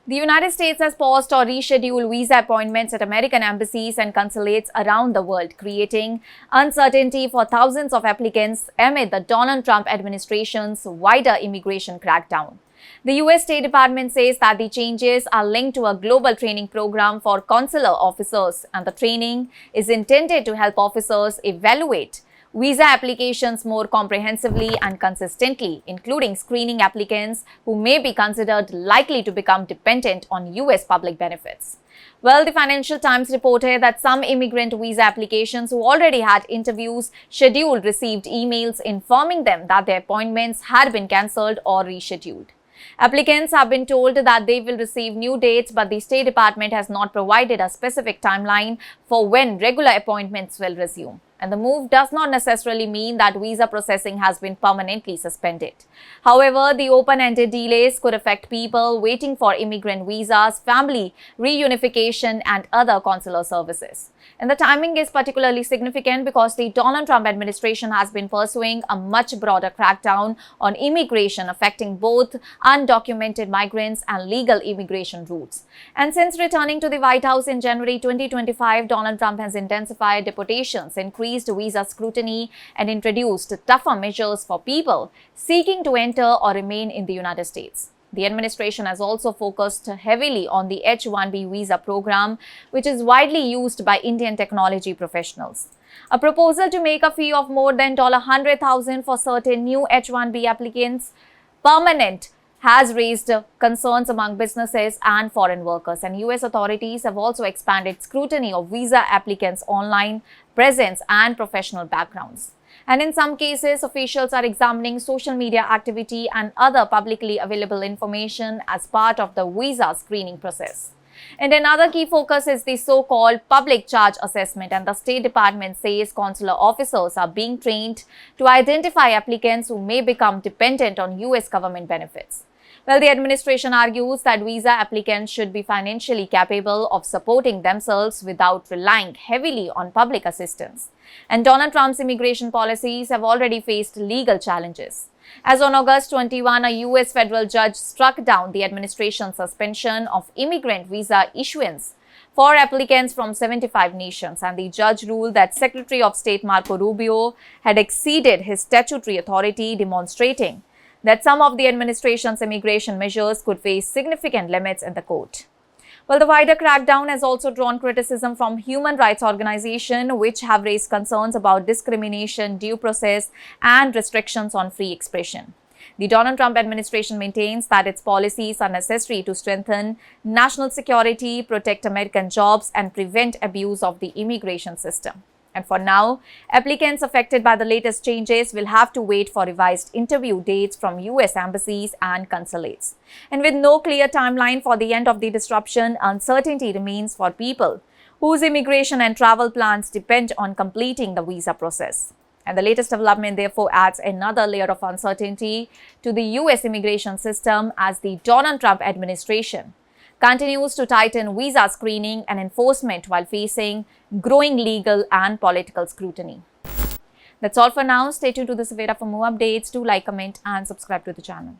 The United States has paused or rescheduled visa appointments at American embassies and consulates around the world, creating uncertainty for thousands of applicants amid the Donald Trump administration's wider immigration crackdown. The U.S. State Department says that the changes are linked to a global training program for consular officers, and the training is intended to help officers evaluate visa applications more comprehensively and consistently, including screening applicants who may be considered likely to become dependent on U.S. public benefits. Well, the Financial Times reported that some immigrant visa applications who already had interviews scheduled received emails informing them that their appointments had been cancelled or rescheduled. Applicants have been told that they will receive new dates, but the State Department has not provided a specific timeline for when regular appointments will resume. And the move does not necessarily mean that visa processing has been permanently suspended. However, the open-ended delays could affect people waiting for immigrant visas, family reunification, and other consular services. And the timing is particularly significant because the Donald Trump administration has been pursuing a much broader crackdown on immigration, affecting both undocumented migrants and legal immigration routes. And since returning to the White House in January 2025, Donald Trump has intensified deportations, increased visa scrutiny, and introduced tougher measures for people seeking to enter or remain in the United States. The administration has also focused heavily on the H-1B visa program, which is widely used by Indian technology professionals. A proposal to make a fee of more than $100,000 for certain new H-1B applicants permanent has raised concerns among businesses and foreign workers, and U.S. authorities have also expanded scrutiny of visa applicants' online presence and professional backgrounds. And in some cases, officials are examining social media activity and other publicly available information as part of the visa screening process. And another key focus is the so-called public charge assessment, and the State Department says consular officers are being trained to identify applicants who may become dependent on U.S. government benefits. Well, the administration argues that visa applicants should be financially capable of supporting themselves without relying heavily on public assistance. And Donald Trump's immigration policies have already faced legal challenges. As on August 21, a U.S. federal judge struck down the administration's suspension of immigrant visa issuance for applicants from 75 nations, and the judge ruled that Secretary of State Marco Rubio had exceeded his statutory authority, demonstrating that some of the administration's immigration measures could face significant limits in the court. Well, the wider crackdown has also drawn criticism from human rights organizations, which have raised concerns about discrimination, due process, and restrictions on free expression. The Donald Trump administration maintains that its policies are necessary to strengthen national security, protect American jobs, and prevent abuse of the immigration system. And for now, applicants affected by the latest changes will have to wait for revised interview dates from U.S. embassies and consulates. And with no clear timeline for the end of the disruption, uncertainty remains for people whose immigration and travel plans depend on completing the visa process. And the latest development therefore adds another layer of uncertainty to the U.S. immigration system as the Donald Trump administration continues to tighten visa screening and enforcement while facing growing legal and political scrutiny. That's all for now. Stay tuned to the Savera for more updates. Do like, comment, and subscribe to the channel.